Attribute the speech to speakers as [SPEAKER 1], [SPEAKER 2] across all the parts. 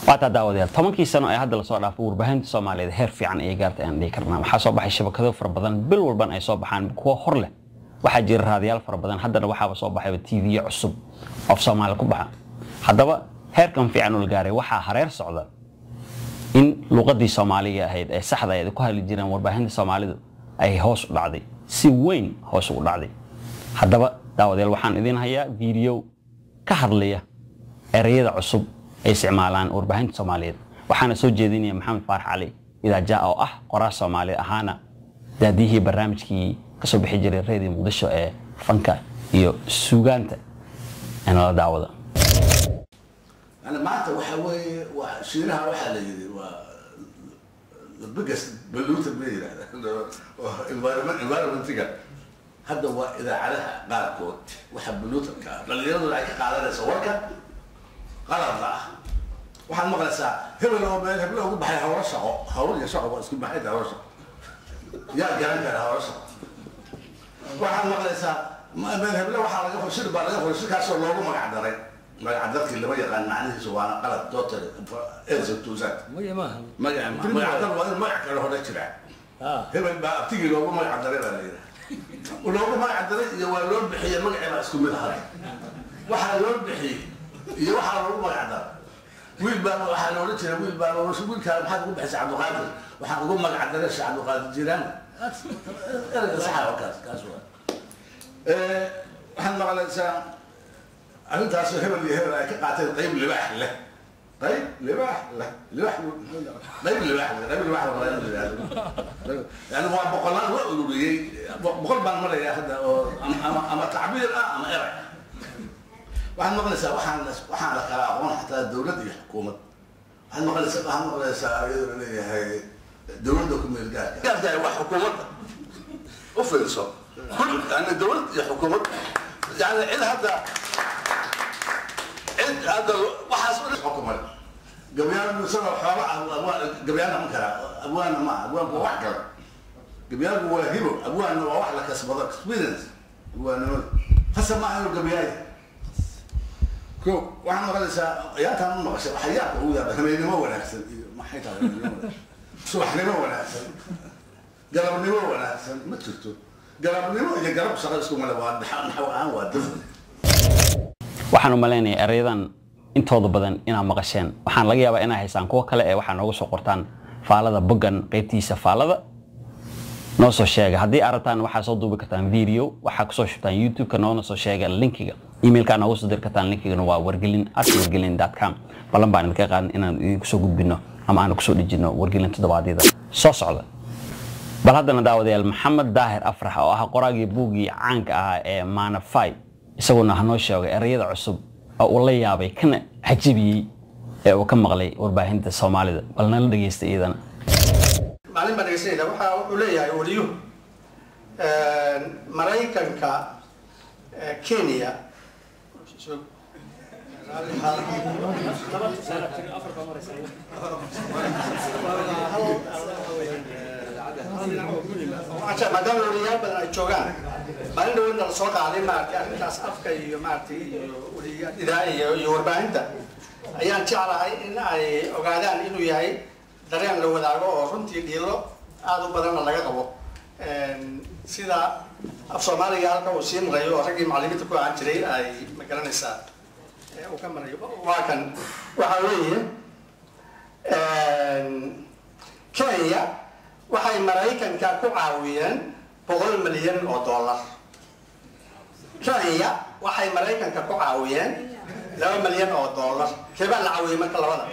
[SPEAKER 1] waata daawadyaal 10 sano ay hadda la soo dhaafay warbaahinta Soomaaliyeed heer fiican ay gaartay aan dhigi karnaa waxa soo baxay shabakado fara badan bil walban ay soo baxaan kuwa hor leh waxa jira raadiyaal fara badan haddana waxa soo baxay TV cusub oo Soomaaliya ku baxa haddaba heerkan fiican uu gaaray waxa hareer socda in luqadii Soomaaliga ahayd ay saxda ahayd ku hadli jireen warbaahinta Soomaalidu ay hoos u dhacday si weyn hoos u dhacday haddaba daawadyaal waxaan idin hayaa video ka hadlaya ereyada cusub ay isticmaalaan warbaahinta Soomaaliyeed waxaana soo jeedinaya Maxamed Faarax Cali ila jaa oo ah qoraa Soomaali ahaana daadihii barnaamijkii ka soo bixi jiray Radio Muqdisho ee fanka iyo suugaanta ana la daawada
[SPEAKER 2] أنا ما أنت وحوي وشيرها وحلا يدي البقس بلوت الميل environment تيجا هذا هو إذا عليها قاركود وحب بلوت الكار اللي يرضى عليك قاعدة سوارك قرر ضع وحن مغلسة هبل لو هبل لو بحي هورشة هوري يشقى بس كل بحي هورشة يا جرانك هورشة وحن مغلسة ما هبل لو حلا يفرش شيل بارك يفرش كاسر لو ما قعدري ما عدلك اللي ما يقال معناه سواء قلت توتر إرز توزات ما يعدل ولا ما يعدل هذا كذا هبل بقى بتيجي لو ما يعدل ولا ليه ولو ما يعدل يوالون بحية ما يعمل اسكو من هذا وحلون بحية يوحلون ما يعدل ويل بقى وحلون كذا ويل بقى ويل كان حد يقول بحس عبد القادر وحنقول ما يعدلش عبد القادر جيران صح وكاس كاسوا وحنا على إنسان أنت أصلا هبل قاعد طيب لباح له طيب لباح له لباح طيب لباح له طيب لباح يعني هو بقولان وقولوا لي بقول بان مرة ياخذ أما تعبير أما إرع وحنا مغلسة وحنا كلام حتى الدولة دي حكومة وحنا مغلسة هي دولة كم الجار كيف ده حكومة وفلسفة كل يعني الدولة دي حكومة يعني إذا هذا وحاسب الحكومة قبيان نسوي حوار قبيان مكرا أبوانا ما أبوان بوحكر قبيان بوهيبو أبوانا وواحد لك سبضة experience أبوانا حسب ما عنده قبيان كو وحنا غلسة يا تام ما بس حياك هو ده هم ما ولا أحسن ما حيته شو إحنا ما ولا أحسن قلبني ما ولا أحسن ما تشوفه قلبني ما إذا قلب شغل اسمه ملا واد نحو عن واد
[SPEAKER 1] waxaan u maleynayaa erayadan intooda badan inaan maqasheen waxaan laga yaabaa inay haystaan kuwa kale ee waxaan ugu soo qortaan faalada boggan qaybtiisa faalada noo soo sheega haddii arataan waxaa soo duubi kartaan video waxaa kusoo shubtaan youtube-ka noona soo sheega linkiga emailka noogu soo diri kartaan linkigana waa wargelin@wargelin.com ballan baan idinka qaadan inaan idinku soo gudbino ama aan kusoo dhijino wargelin toddobaadyada soo socda bal haddana daawadayaal Maxamed Daahir Afrax oo ah qoraagii buugii caanka ahaa ee Manafai isaguna hanoo sheegay erayada cusub oo uu la yaabay kana xajibiyay ee uu ka maqlay warbaahinta Soomaalida balna la dhageystay iyadana
[SPEAKER 3] maalin baan dhageystay waxa uu leeyahay waliyo Mareykanka Kenya عشان ما دام الرياض بدنا يجوعان بعدين لو إن السوق عليه مارتي الناس أفكار مارتي ورياض إذا يوربانته أيام تعالى إن أي أقعدان إنه يهاي دريان لو ذاكو أفرنتي ديلو هذا بدنا نلاقي قبو سيدا أفصومالي يالك وسين ريو رجع معلمي تكون عن جري أي مكان الساعة وكم ريو وكان وحويه كيا waxay Mareykanka ku caawiyeen $100 milyan Kenya waxay Mareykanka ku caawiyeen $2 milyan keebaa la caawiyay marka labada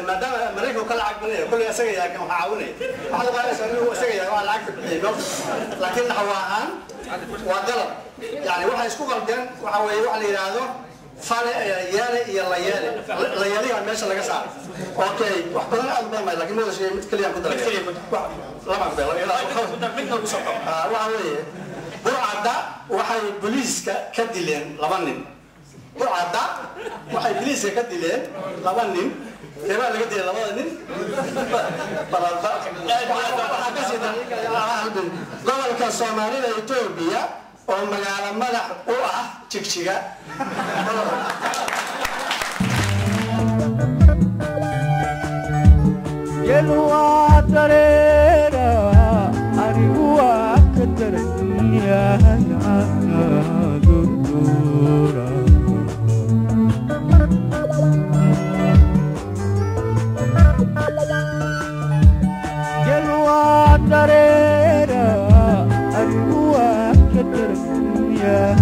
[SPEAKER 3] maadaama Mareykanku ka lacag badan kulli asaga yaa kan caawinay waxa la qaadaysaa inuu asaga yaa waa lacag bixiyo laakiin hawaan waa galab يعني واحد يسكو قلبين واحد يروح ليرادو فلا يالي يلا يالي عن ماشي لقى صار اوكي واحد بدنا أقول ما لكن هذا شيء متكلم كده لا ما بدي واحد برعدا واحد بوليس كدلين لبنان burcadda waxay biliiska ka dileen 2 nin keebaa laga dilay 2 nin gobolka Soomaalida Itoobiya oo magaalo madax u ah Jigjiga
[SPEAKER 4] يلوى تريرا أريوا كتريا دورا يلوى تريرا أريوا كتريا